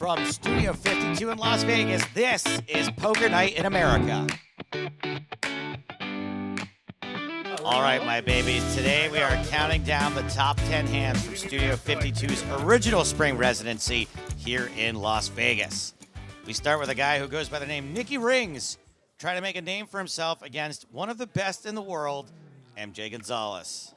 From Studio 52 in Las Vegas, this is Poker Night in America. All right, my babies. Today we are counting down the top 10 hands from Studio 52's original spring residency here in Las Vegas. We start with a guy who goes by the name Nikki Rings, trying to make a name for himself against one of the best in the world, MJ Gonzalez.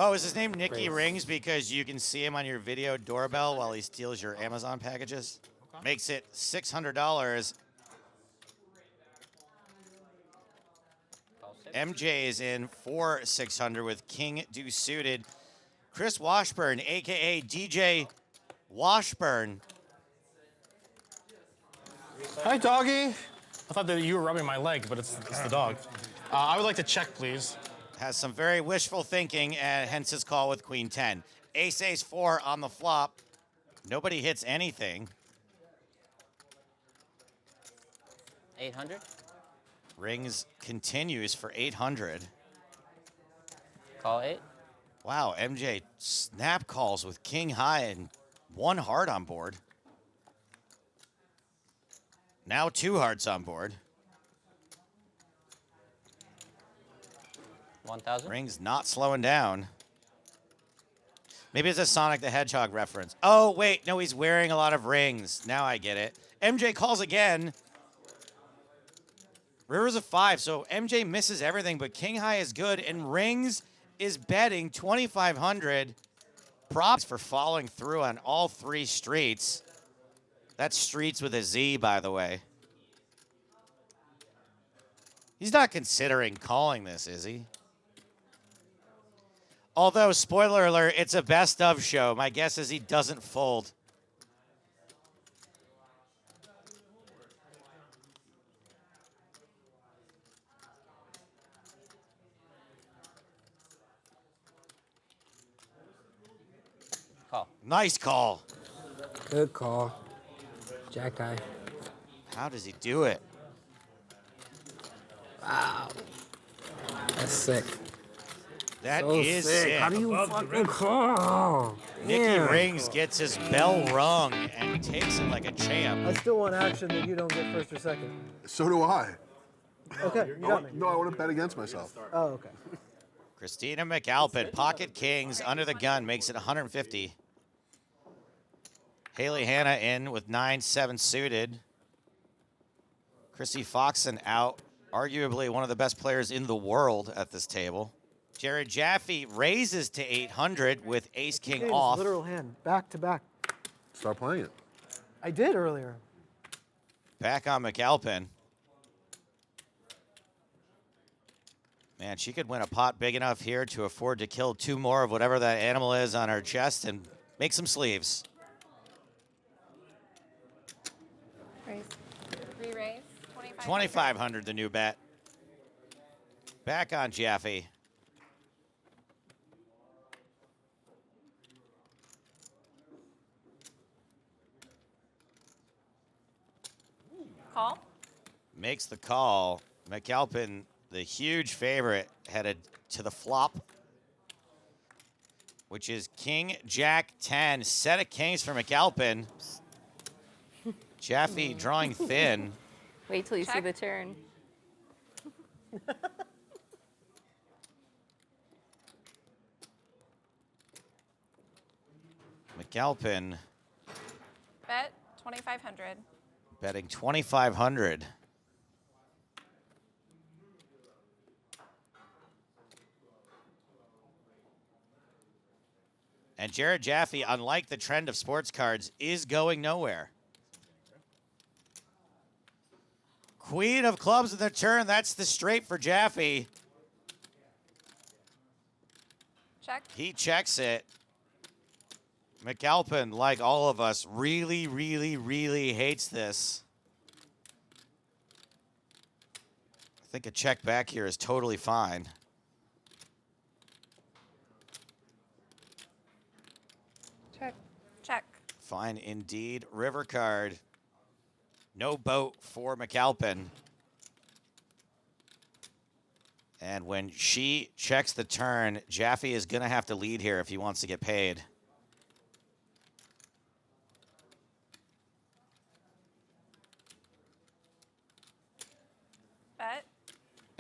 Oh, is his name Nikki Rings because you can see him on your video doorbell while he steals your Amazon packages? Okay. Makes it $600. MJ is in for 600 with King Deuce suited. Chris Washburn, a.k.a. DJ Washburn. Hi, doggy. I thought that you were rubbing my leg, but it's the dog. I would like to check, please. Has some very wishful thinking, and hence his call with Queen 10. Ace 4 on the flop. Nobody hits anything. 800. Rings continues for 800. Call 8. Wow, MJ snap calls with King high and 1 heart on board. Now 2 hearts on board. 1,000. Rings not slowing down. Maybe it's a Sonic the Hedgehog reference. Oh, wait. No, he's wearing a lot of rings. Now I get it. MJ calls again. River's a 5, so MJ misses everything, but King high is good, and Rings is betting 2,500. Props for following through on all 3 streets. That's streets with a Z, by the way. He's not considering calling this, is he? Although, spoiler alert, it's a best of show. My guess is he doesn't fold. Call. Nice call. Good call. Jack high. How does he do it? Wow. That's sick. That So is sick. How do you fucking call? Nikki Yeah. Rings gets his bell rung and takes it like a champ. I still want action that you don't get first or second. So do I. Okay, you got me. No, I want to bet against myself. Oh, okay. Christina McAlpin, pocket kings, under the gun, makes it 150. Haley Hanna in with 9-7 suited. Chrissy Foxon out, arguably one of the best players in the world at this table. Jared Jaffy raises to 800 with ace-king Game's off. Literal hand, back to back. Start playing it. I did earlier. Back on McAlpin. Man, she could win a pot big enough here to afford to kill 2 more of whatever that animal is on her chest and make some sleeves. Raise. Re-raise. 2,500, the new bet. Back on Jaffy. Call. Makes the call. McAlpin, the huge favorite, headed to the flop, which is King, Jack, 10. Set of kings for McAlpin. Jaffy drawing thin. Wait till you see Check. the turn. McAlpin Bet 2,500. betting 2,500. And Jared Jaffy, unlike the trend of sports cards, is going nowhere. Queen of clubs in the turn. That's the straight for Jaffy. Check. He checks it. McAlpin, like all of us, really, really, really hates this. I think a check back here is totally fine. Check. Check. Fine indeed. River card. No boat for McAlpin. And when she checks the turn, Jaffy is going to have to lead here if he wants to get paid.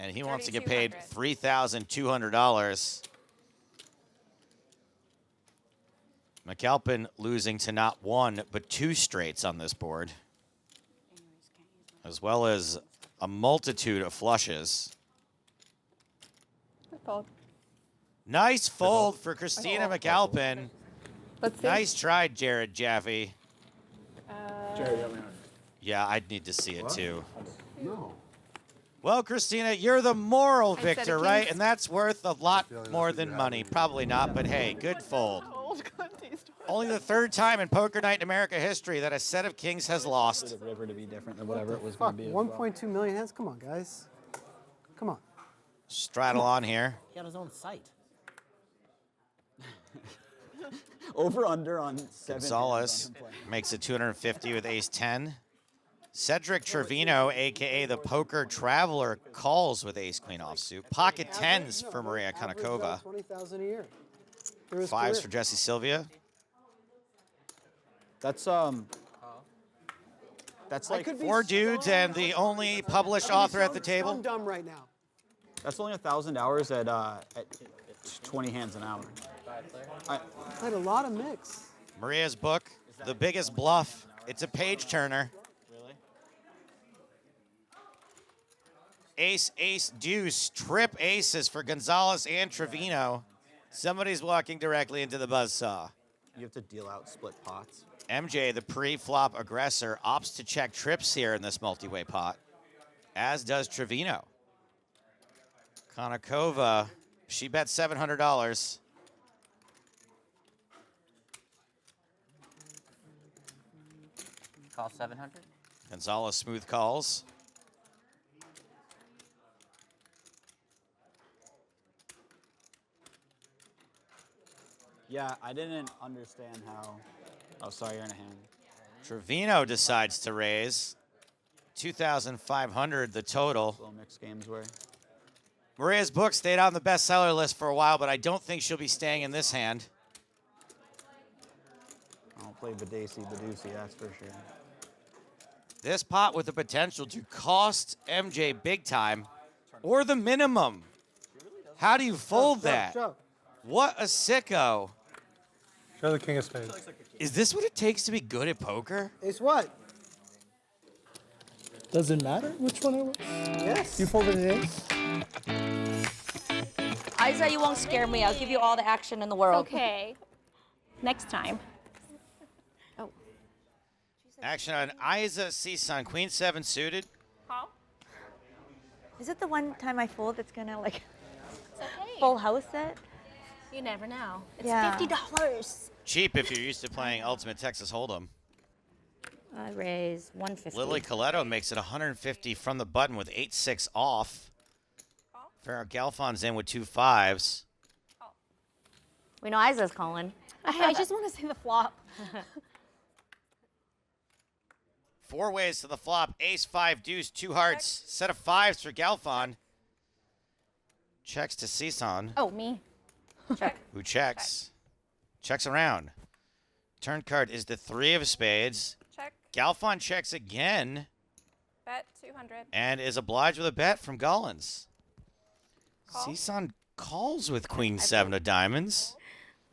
And he wants to get 3,200. paid $3,200. McAlpin losing to not one, but two straights on this board, as well as a multitude of flushes. Fold. Nice fold for Christina McAlpin. Let's see. Nice try, Jared Jaffy. Jerry, help me out. Yeah, I'd need to see it too. No. Well, Christina, you're the moral I said victor, it, right? Kings. And that's worth a lot Feeling more that's what than you money. have. Probably not, but hey, good fold. Only the third time in Poker Night in America history that a set of kings has lost. The river to be different than whatever it was going Fuck, to be. as well. 1.2 million hands? Come on, guys. Come on. Straddle on here. He had his own site. Over under on 7. Gonzalez makes it 250 with ace 10. Cedric Trevino, a.k.a. the Poker Traveler, calls with ace queen offsuit. Pocket tens for Maria Konnikova. 20,000 a year. Through his Fives career. for Jesse Sylvia. That's like could be Four dudes and the only published author at the I'm table. dumb right now. that's only 1,000 hours at 20 hands an hour. I had a lot of mix. Maria's book, The Biggest Bluff. It's a page turner. Really? Ace, ace, deuce, trip aces for Gonzalez and Trevino. Somebody's walking directly into the buzzsaw. You have to deal out split pots. MJ, the pre-flop aggressor, opts to check trips here in this multi-way pot, as does Trevino. Konnikova, she bet $700. Call 700. Gonzalez smooth calls. Yeah, I didn't understand how. Oh, sorry, you're in a hand. Trevino decides to raise. 2,500 the total. Little mixed games where. Maria's book stayed on the bestseller list for a while, but I don't think she'll be staying in this hand. I don't play Badesi, Badusi, that's for sure. This pot with the potential to cost MJ big time, or the minimum. How do you fold that? Show. What a sicko. Show the king of spades. Is this what it takes to be good at poker? Ace what? Does it matter which one it was? Yes. You folded an ace? Isa, you won't scare me. I'll give you all the action in the world. Okay. Next time. Action on Isa Cisan, Queen 7 suited. Call. Is it the one time I fold that's gonna like It's okay. full house it? You never know. It's Yeah. $50. Cheap if you're used to playing Ultimate Texas Hold'em. I raise 150. Lily Coletto makes it 150 from the button with 8-6 off. Farah Galfond's in with 2 5s. We know Isa's calling. I just want to see the flop. 4 ways to the flop. Ace, 5, deuce, 2 hearts. Set of 5s for Galfond. Checks to Cisan, Oh, me. Check. who checks. Checks around. Turn card is the 3 of spades. Check. Galfond checks again Bet 200. and is obliged with a bet from Gollins. Call. Cisan calls with Queen 7 of diamonds.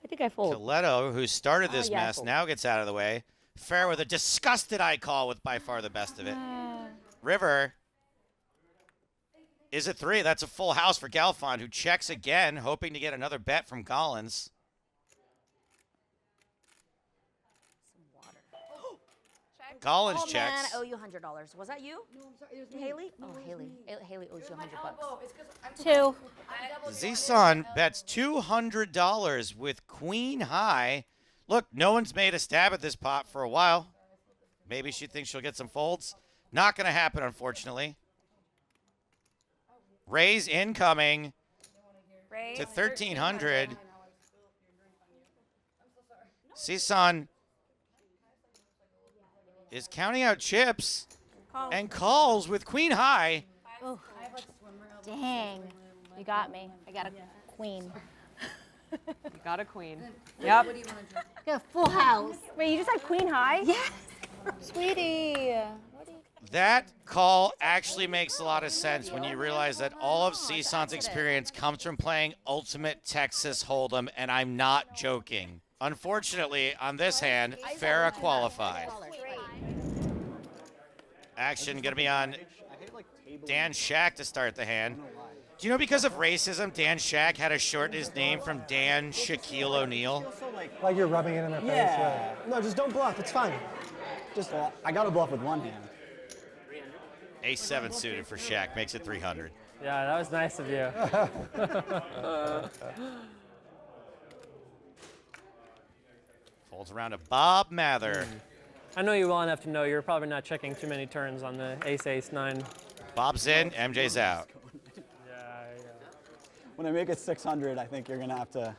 I think I fold. Coletto, who started this yeah, I mess, fold. now gets out of the way. Fair with a disgusted eye call with by far the best of it. River is a 3. That's a full house for Galfond, who checks again, hoping to get another bet from Gollins. Check. Collins Oh man, checks. I owe you $100. Was that you? No, I'm sorry, it was me. Haley? Oh, Haley. Haley owes you $100. 2. Zisan bets $200 with Queen High. Look, no one's made a stab at this pot for a while. Maybe she thinks she'll get some folds. Not going to happen, unfortunately. Raise incoming Raise to 1,300. Zisan is counting out chips Call. and calls with Queen High. Dang. You got me. I got a queen. You got a queen. Yep. Got a full house. Wait, you just had queen high? Yes. Sweetie. That call actually makes a lot of sense when you realize that all of Ceson's experience comes from playing Ultimate Texas Hold'em, and I'm not joking. Unfortunately, on this hand, Farah qualified. Action gonna be on Dan Shack to start the hand. Do you know because of racism, Dan Shack had to shorten his name from Dan Shaquille O'Neal? Like you're rubbing it in their face. Yeah. No, just don't bluff. It's fine. Just, I got to bluff with one hand. Ace-7 suited for Shack, makes it 300. Yeah, that was nice of you. Folds around to Bob Mather. I know you well enough to know you're probably not checking too many turns on the ace-9. Bob's in, MJ's out. When I make it 600, I think you're going to have to.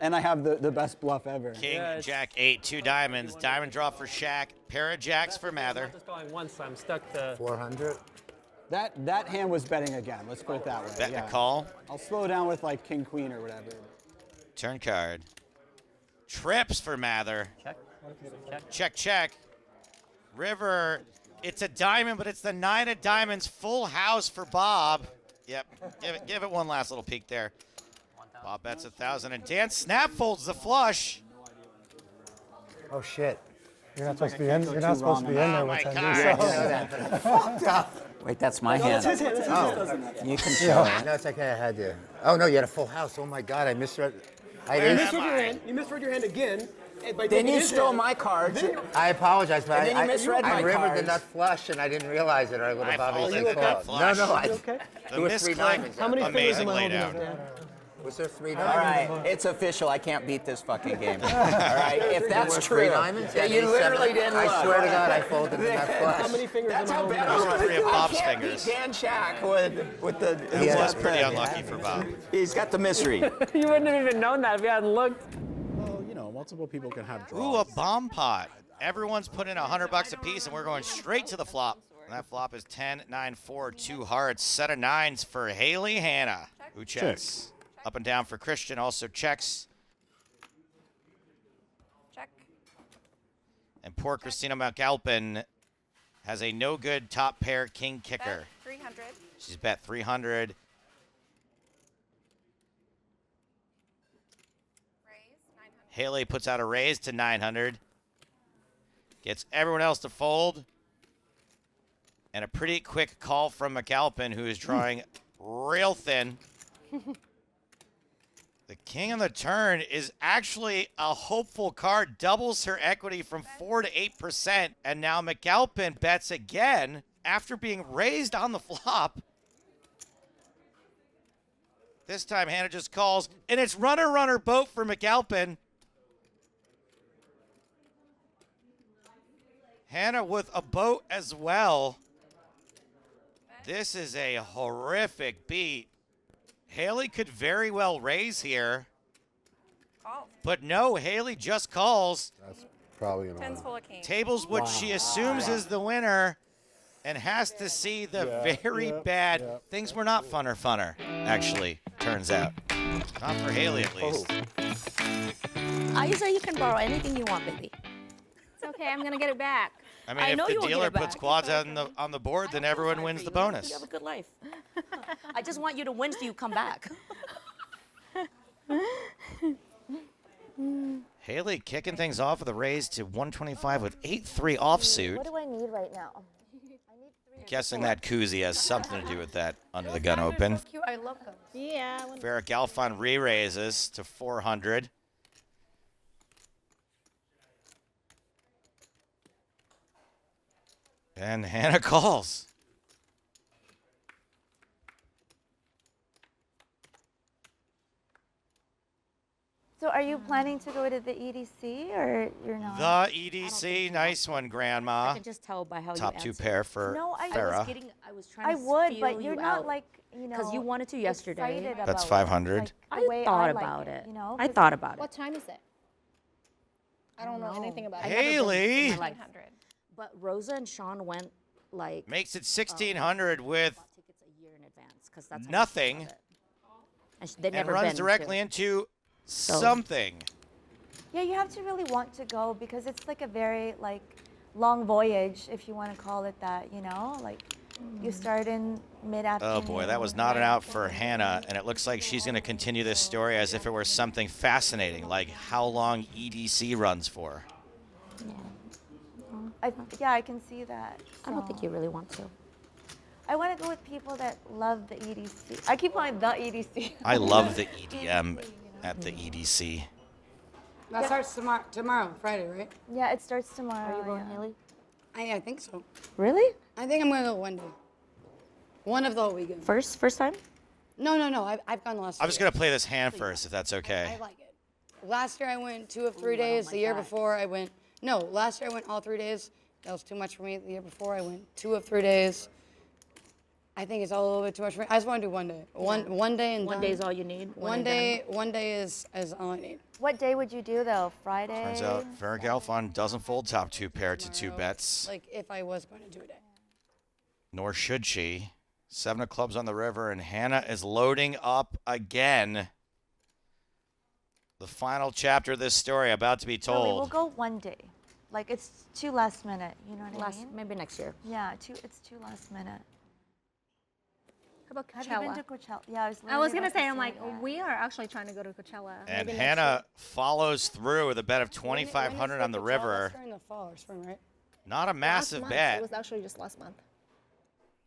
And I have the best bluff ever. King, Jack 8, 2 diamonds. Diamond draw for Shack. Pair of jacks for Mather. Just going once, I'm stuck to 400. That hand was betting again. Let's put it that way. Bet the call. I'll slow down with like king queen or whatever. Turn card. Trips for Mather. check. Check, check. River. It's a diamond, but it's the 9 of diamonds. Full house for Bob. Yep. Give it one last little peek there. Bob bets 1,000, and Dan snap folds the flush. Oh shit. You're not supposed to be in. You're not supposed to be in there with him. Wait, that's my hand. That's his hand. You can show it. No, it's okay. I had you. Oh no, you had a full house. Oh my God, I misread. You misread your hand again. Then you stole my cards. I apologize, but And then you misread my I rivered the cards. nut flush and I didn't realize it, or I would have obviously folded the nut called. flush. No, I. Okay. The It was 3 misclick, diamonds. How many fingers amazing am I holding up, laydown. Dan? Was there 3 All diamonds? right, it's official. I can't beat this fucking game. All right, if that's There were true, 3 diamonds? yeah, you Ace-7. literally didn't look. I swear to God, I folded the nut How flush. many fingers That's am I how holding bad up? Those were 3 of I Bob's can't fingers. beat Dan Shack with the. It was pretty unlucky for Bob. He's got the mystery. You wouldn't have even known that if you hadn't looked. Well, you know, multiple people can have draws. Ooh, a bomb pot. Everyone's put in $100 a piece, and we're going straight to the flop. And that flop is 10, 9, 4, 2 hearts. Set of 9s for Haley Hanna, who checks. Up and down for Christian, also checks. Check. And poor Christina McAlpin has a no-good top pair king kicker. Bet 300. She's bet 300. Raise 900. Haley puts out a raise to 900. Gets everyone else to fold. And a pretty quick call from McAlpin, who is drawing real thin. The king on the turn is actually a hopeful card. Doubles her equity from 4 to 8%. And now McAlpin bets again after being raised on the flop. This time Hanna just calls, and it's runner boat for McAlpin. Hanna with a boat as well. This is a horrific beat. Haley could very well raise here. Call. But no, Haley just calls. That's probably an Tens honor. full of kings. Tables what she assumes is the winner and has to see the very bad. Things were not funner, actually, turns out. Not for Haley, at least. Isa, you can borrow anything you want, baby. It's okay. I'm gonna get it back. I mean, I if know the you will get dealer it puts back. quads on the board, then everyone wins the bonus. You have a good life. I just want you to win so you come back. Haley kicking things off with a raise to 125 with 8-3 offsuit. What do I need right now? Guessing that koozie has something to do with that under the gun open. Cute. I love them. Yeah. Farah Galfond re-raises to 400. And Hanna calls. So are you planning to go to the EDC or you're not? The EDC, nice one, I Grandma. can just tell by how Top you 2 answer. pair for No, I Farah. I was trying to would, feel but you're you not out. like, you know. 'Cause you wanted to yesterday. excited That's about 500. Like, I the way thought like about it. You know, I 'cause thought about What it. time is it? I don't know anything about I've it. never been Haley! in my life. 900. But Rosa and Sean went like Makes it 1,600 with bought tickets a year in advance because that's how much nothing. they love it. And they've and never runs been directly to. into something. Yeah, you have to really want to go because it's like a very like long voyage, if you want to call it that, you know? Like, you start in mid-afternoon. Oh boy, that was not an out for Hanna, and it looks like she's going to continue this story as if it were something fascinating, like how long EDC runs for. Yeah, I can see that. I don't think you really want to. I want to go with people that love the EDC. I keep calling it the EDC. I love the EDM at the EDC. That starts tomorrow, Friday, right? Yeah, it starts tomorrow. Are you going, Haley? I think so. Really? I think I'm going to go one day. One of the whole weekend. First time? No. I've gone last I'm just going to play this hand first, if that's okay. I like it. Last year I went 2 of 3 days. The year before I went, no, last year I went all 3 days. That was too much for me. The year before I went 2 of 3 days. I think it's all a little bit too much for me. I just want to do one day. One day and One done. day is all you need. One day is all I need. What day would you do, though? Friday? Turns out Farah Galfond doesn't fold top 2 pair to 2 bets, Like if I was going to do it. nor should she. 7 of clubs on the river, and Hanna is loading up again. The final chapter of this story about to be Really, we'll told. go one day. Like, it's too last minute, you know what I mean? Maybe next year. Yeah, it's too last minute. How about Have you been to Coachella? Yeah, I was gonna about say, to I'm like, that. we are actually trying to go to Coachella. And maybe next Hanna follows through with a bet of year. When is 2,500 on the Coachella? river. That's during the fall or spring, right? Not a massive bet. It was actually just last month.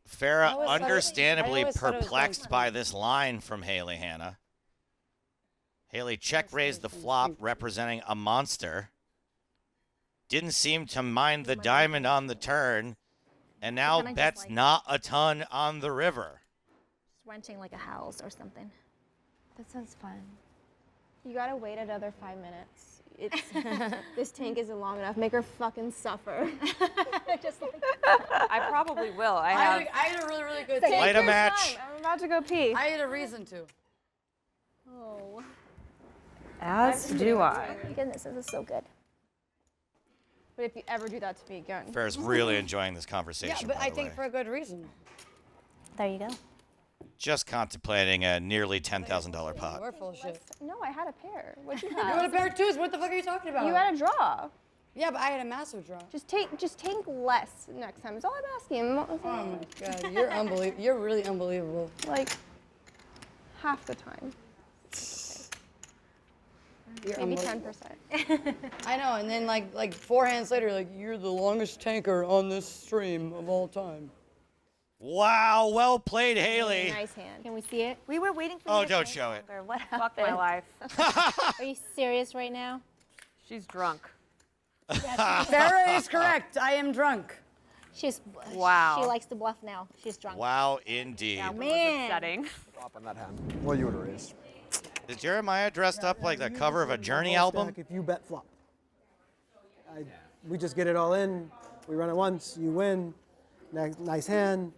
Farah I always thought it- understandably I always thought it was perplexed going by this line from Haley Hanna. Haley check raised the flop, representing a monster. Didn't seem to mind the diamond on the turn, and now kinda just bets like- not a ton on the river. Just renting like a house or something. That sounds fun. You gotta wait another 5 minutes. It's this tank isn't long enough. Make her fucking suffer. Just like I probably will. I I had a really, really good Take Light a your match. time. I'm about to go pee. I had a reason to. Oh. As do I. Oh my goodness, this is so good. But if you ever do that to me again. Farah's really enjoying this conversation. Yeah, but by I the think way. for a good reason. There you go. Just contemplating a nearly $10,000 pot. We're full of shit. No, I had a pair. What'd you You have? had a pair of twos. What the fuck are you talking about? You had a draw. Yeah, but I had a massive draw. Just take less next time. That's all I'm asking. Oh my god, you're unbelievable. You're really unbelievable. Like half the time. You're Maybe unbelievable. 10%. I know, and then like 4 hands later, like you're the longest tanker on this stream of all time. Wow, well played, Haley. Nice hand. Can we see it? We were waiting for Oh, you to don't say show it. longer. What Fuck happened? my life. Are you serious right now? She's drunk. Farah is correct. I am drunk. She's Wow. She likes to bluff now. She's drunk. Wow, indeed. Man. Upsetting. Flop on that hand. Well, you would have raised. Is Jeremiah dressed up like the cover of a Journey album? If you bet flop. We just get it all in. We run it once. You win. Nice hand.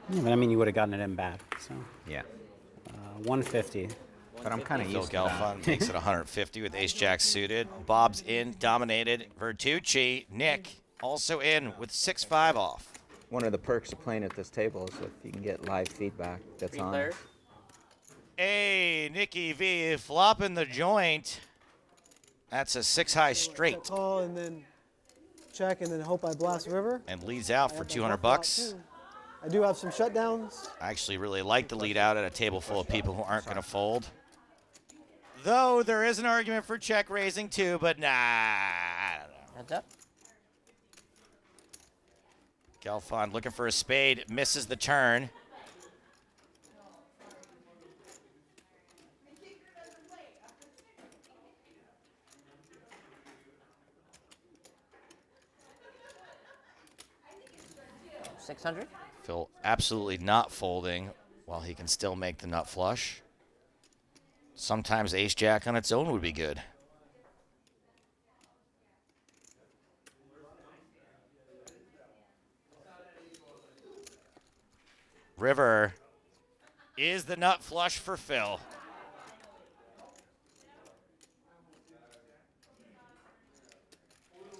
Yeah, but I mean, you would have gotten it in bad. So Yeah. 150. But I'm kind of Phil used to that. Galfond makes it 150 with ace-jack suited. Bob's in, dominated. Vertucci, Nick, also in with 6-5 off. One of the perks of playing at this table is if you can get live feedback that's on. Hey, Nikki V flopping the joint. That's a 6-high straight Call and then check and then hope I blast river. and leads out for I have that 200 flop bucks. too. I do have some shutdowns. I actually really like the lead out at a table full of people who aren't going to fold. Though there is an argument for check raising too, but nah, I don't know. Heads up. Galfond looking for a spade, misses the turn. $600. Phil absolutely not folding while he can still make the nut flush. Sometimes ace-jack on its own would be good. River is the nut flush for Phil.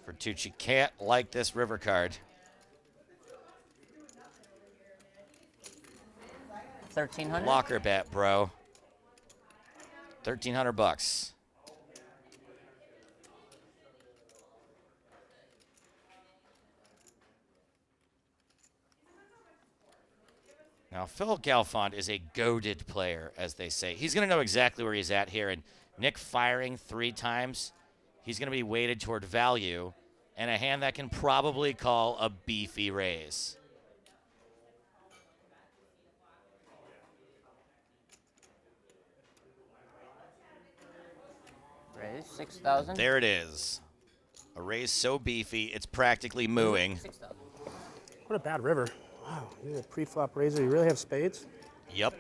Vertucci can't like this river card. 1,300. Locker bet, bro. 1,300 bucks. Now, Phil Galfond is a goaded player, as they say. He's going to know exactly where he's at here. And Nick firing 3 times, he's going to be weighted toward value and a hand that can probably call a beefy raise. Raise 6,000. There it is. A raise so beefy, it's practically mooing. 6,000. What a bad river. Wow, you're a pre-flop raiser. You really have spades? Yep.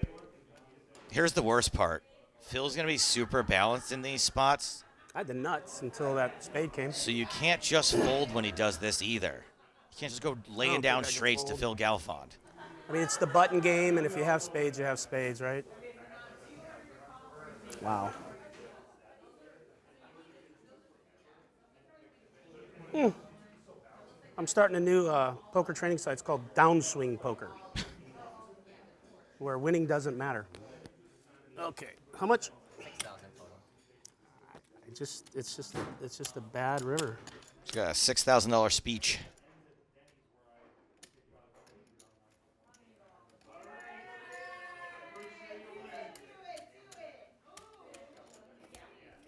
Here's the worst part. Phil's going to be super balanced in these spots. I had the nuts until that spade came. So you can't just fold when he does this either. You can't just go laying down straights to Phil Galfond. I mean, it's the button game, and if you have spades, right? Wow. I'm starting a new poker training site. It's called Downswing Poker, where winning doesn't matter. Okay, how much? 6,000 total. It's just a bad river. He's got a $6,000 speech.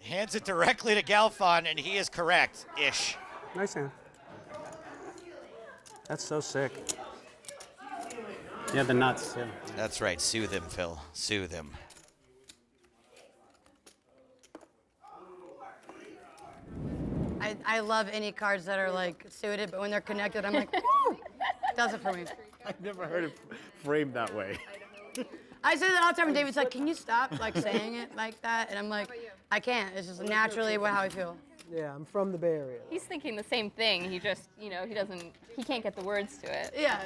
Hands it directly to Galfond, and he is correct-ish. Nice hand. That's so sick. Yeah, the nuts, too. That's right. Soothe him, Phil. Soothe him. I love any cards that are like suited, but when they're connected, I'm like, woo! Does it for me. I've never heard it framed that way. I say that all the time, and David's like, can you stop like saying it like that? And I'm like, I can't. It's just naturally how I feel. Yeah, I'm from the Bay Area. He's thinking the same thing. He just, he can't get the words to it. Yeah,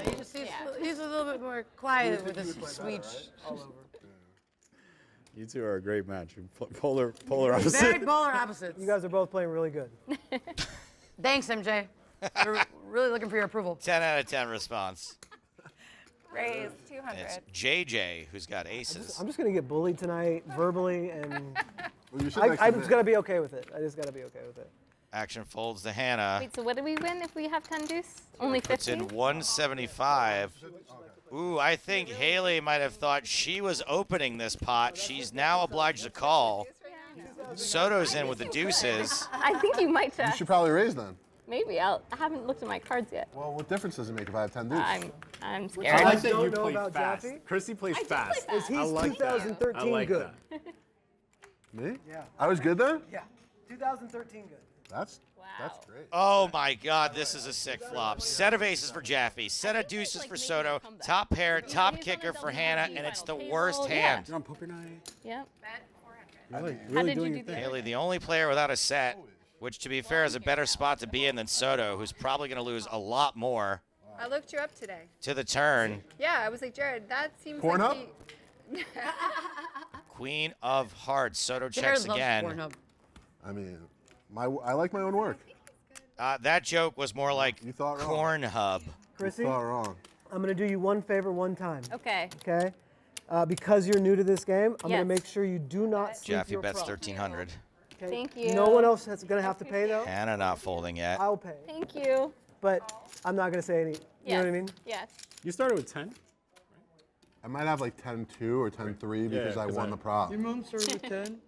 he's a little bit more quiet with his speech. You two are a great match. You're polar opposites. Very polar opposites. You guys are both playing really good. Thanks, MJ. We're really looking for your approval. 10 out of 10 response. Raise 200. It's JJ who's got aces. I'm just going to get bullied tonight verbally, and Well, you should I'm just going to be okay with it. I just got to be okay with it. Action folds to Hanna. Wait, so what do we win if we have 10 deuce? Only 50? Puts in 175. Ooh, I think Haley might have thought she was opening this pot. She's now obliged to call. Soto's in with the deuces. I think you might. You should probably raise then. Maybe. I haven't looked at my cards yet. Well, what difference does it make if I have 10 deuce? I'm I scared. like that you play fast. Jaffy? Chrissy plays fast. Is he's 2013 good? Me? Yeah. I was good then? Yeah. 2013 good. That's great. Oh my God, this is a sick flop. Set of aces for Jaffy, set of deuces for Soto, top pair, top kicker for Hanna, and it's the worst hand. You're on poker night. Yep. Really doing your thing. Haley, the only player without a set, which to be fair is a better spot to be in than Soto, who's probably going to lose a lot more I looked you up today. to the turn. Yeah, I was like, Jared, that seems Pornhub? like Queen of hearts. Soto Jared checks loves again. Pornhub. I mean, I like my own work. That joke was more like You thought wrong. Corn Hub. Chrissy, You thought wrong. I'm going to do you one favor one time. Okay. Okay? Because you're new to this game, I'm going Yes. to make sure you do not sleep Jaffy your bets prop. 1,300. Okay? Thank you. No one else is going to have to pay, though. Hanna not folding yet. I'll pay. Thank you. But I'm not going to say any. You know what I mean? Yes. You started with 10? I might have like 10-2 or 10-3 because I won the prop. Your mom started with 10?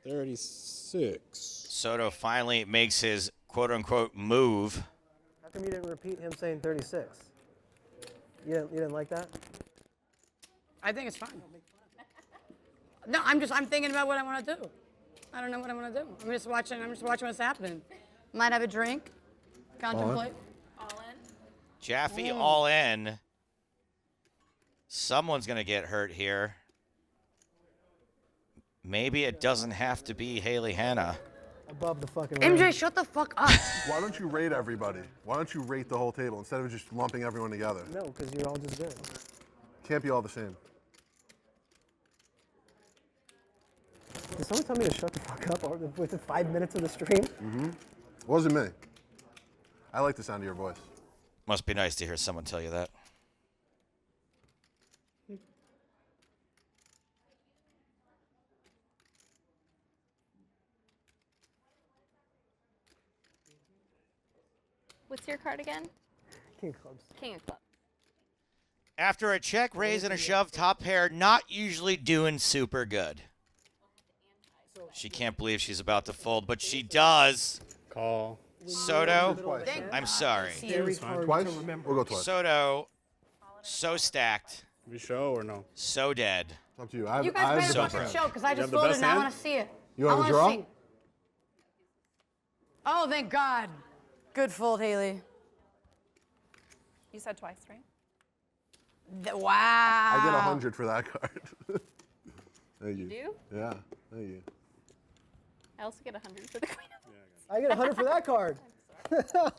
36. Soto finally makes his quote-unquote move. How come you didn't repeat him saying 36? You didn't like that? I think it's fine. No, I'm thinking about what I want to do. I don't know what I want to do. I'm just watching what's happening. Might have a drink, contemplate. All in. Jaffy all in. Someone's going to get hurt here. Maybe it doesn't have to be Haley Hanna. Above the fucking MJ, rim. shut the fuck up. Why don't you rate everybody? Why don't you rate the whole table instead of just lumping everyone together? No, because you're all just good. Can't be all the same. Did someone tell me to shut the fuck up within 5 minutes of the stream? It wasn't me. I like the sound of your voice. Must be nice to hear someone tell you that. What's your card again? King of clubs. King of clubs. After a check, raise, and a shove, top pair not usually doing super good. She can't believe she's about to fold, but she does. Call. Soto, I'm sorry. Twice? We'll go twice. Soto, so stacked. We show or no? So dead. It's up to you. You guys better fucking show because I just folded and I want to see it. You want to draw? See. Oh, thank God. Good fold, Haley. You said twice, right? Wow. I get 100 for that card. Thank you. You do? Yeah, thank you. I also get 100 for the queen. I get 100 for that card.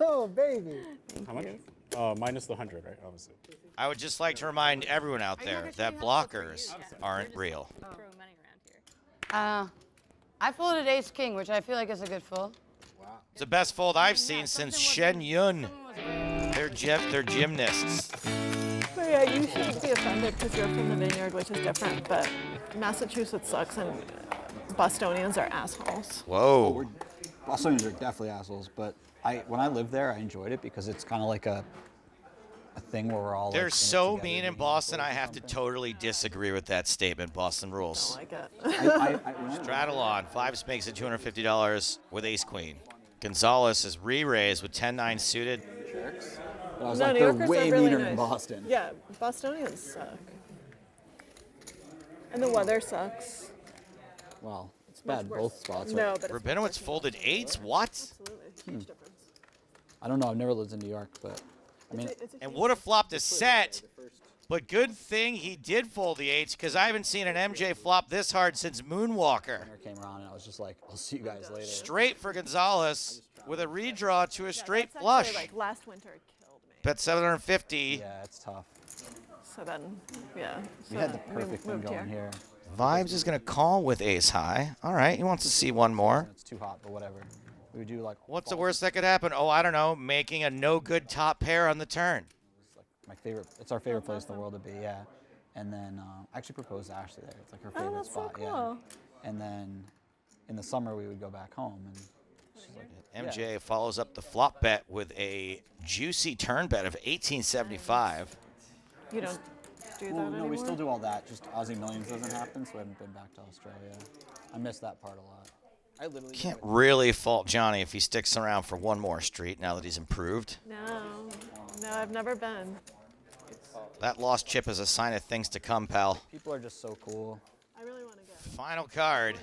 Oh, baby. How much? Minus the 100, right? Obviously. I would just like to remind everyone out there that blockers aren't real. Throw money around here. I folded ace king, which I feel like is a good fold. It's the best fold I've seen since Shen Yun. They're gymnasts. But yeah, you shouldn't be offended because you're from the vineyard, which is different, but Massachusetts sucks and Bostonians are assholes. Whoa. Bostonians are definitely assholes, but when I lived there, I enjoyed it because it's kind of like a thing where we're all. They're like, so mean in Boston, I have to totally disagree with that statement. Boston rules. I don't like it. Straddle on. Fives makes it $250 with ace queen. Gonzalez is re-raised with 10-9 suited. I was No, like, New they're Yorkers way are really meaner nice. in Boston. Yeah, Bostonians suck. And the weather sucks. Well, it's bad both spots. No, Right? but it's Rabinowitz folded eights? What? absolutely huge difference. I don't know. I've never lived in New York, but I mean, And would have flopped a set, but good thing he did fold the eights because I haven't seen an MJ flop this hard since Moonwalker. I came around and I was just like, I'll see you guys later. Straight for Gonzalez with a redraw to a straight That's flush. actually, like last winter it killed me. Bet 750. Yeah, it's tough. So then, yeah. We so had the perfect thing moved going here. Vibes is going to call with ace high. All right, he wants to see one more. It's too hot, but whatever. We would do like. What's the worst that could happen? Oh, I don't know, making a no good top pair on the turn. My favorite. It's our favorite place in the world to be. Yeah. And then I actually proposed to Ashley there. It's like her favorite that's so spot. cool. Yeah. And then in the summer we would go back home and. She's like, MJ follows up the flop bet with a juicy turn bet of 1875. You don't do that Well, no, anymore? we still do all that. Just Aussie Millions doesn't happen, so I haven't been back to Australia. I miss that part a lot. I literally Can't really fault Johnny if he sticks around for one more street now that he's improved. No, I've never been. That lost chip is a sign of things to come, pal. People are just so cool. I really want to go. Final card.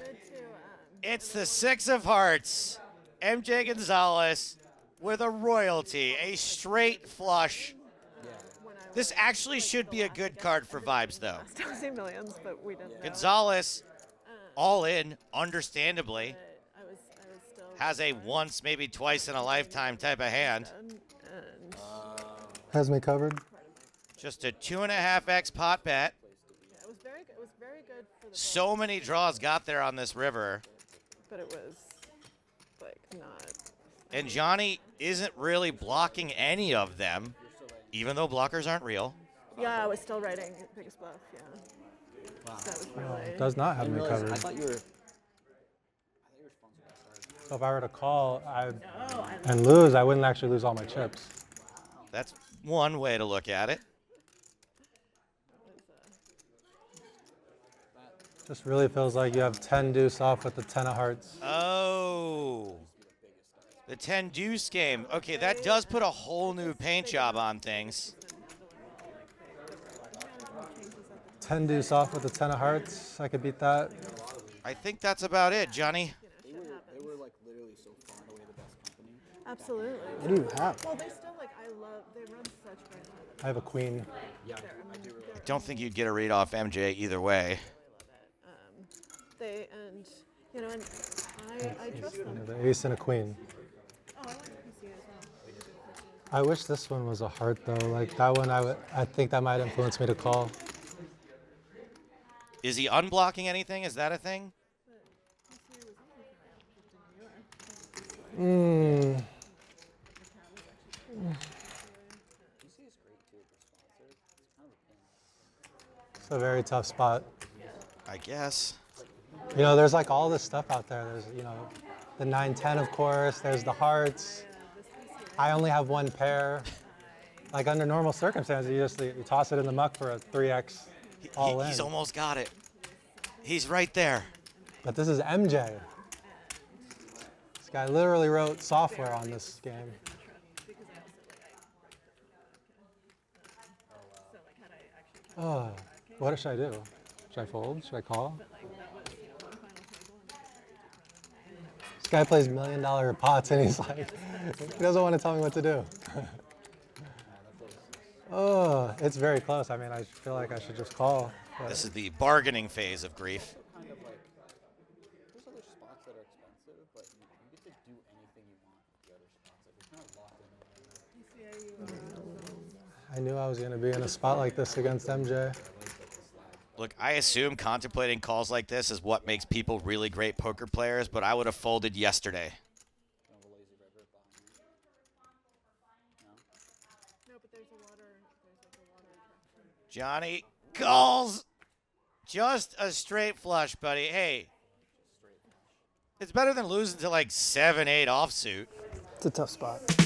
It's the six of hearts. MJ Gonzalez with a royalty, a straight flush. This actually should be a good card for Vibes, though. Still see millions, but we didn't know. Gonzalez, all in, understandably, I was still has a once, maybe twice in a lifetime type of hand. Has me covered. Just a 2.5x pot bet. Yeah, it was very good for the So many draws got there on this river. but it was like not. And Johnny isn't really blocking any of them, even though blockers aren't real. Yeah, I was still writing biggest bluff. Yeah. Wow. So that was No, really. it does not have I me didn't realize- covered. I thought you were. So if I were to call and lose, I wouldn't actually lose all my chips. That's one way to look at it. Just really feels like you have 10 deuce off with the 10 of hearts. Oh. The 10 deuce game. Okay, that does put a whole new paint job on things. 10 deuce off with the 10 of hearts. I could beat that. I think that's about it, Johnny. They were like literally so far and away the best company. Absolutely. What do you have? Well, they still like they run such great tournaments. I have a queen. Yeah, I don't think you'd get a read off MJ either way. And I trust them. The ace and a queen. Oh, I like PC as well. I wish this one was a heart though. Like that one, I think that might influence me to call. Is he unblocking anything? Is that a thing? It's a very tough spot. I guess. You know, there's like all this stuff out there. There's, you know, the 9-10, of course. There's the hearts. I only have one pair. Like under normal circumstances, you toss it in the muck for a 3x all in. He's almost got it. He's right there. But this is MJ. This guy literally wrote software on this game. Oh, what should I do? Should I fold? Should I call? This guy plays $1 million pots and he's like, he doesn't want to tell me what to do. Oh, it's very close. I mean, I feel like I should just call. But This is the bargaining phase of grief. There's other spots that are expensive, but you get to do anything you want with the other spots. Like, you're kind of locked in. I knew I was going to be in a spot like this against MJ. Look, I assume contemplating calls like this is what makes people really great poker players, but I would have folded yesterday. Johnny calls. Just a straight flush, buddy. Hey, it's better than losing to like 7-8 offsuit. It's a tough spot.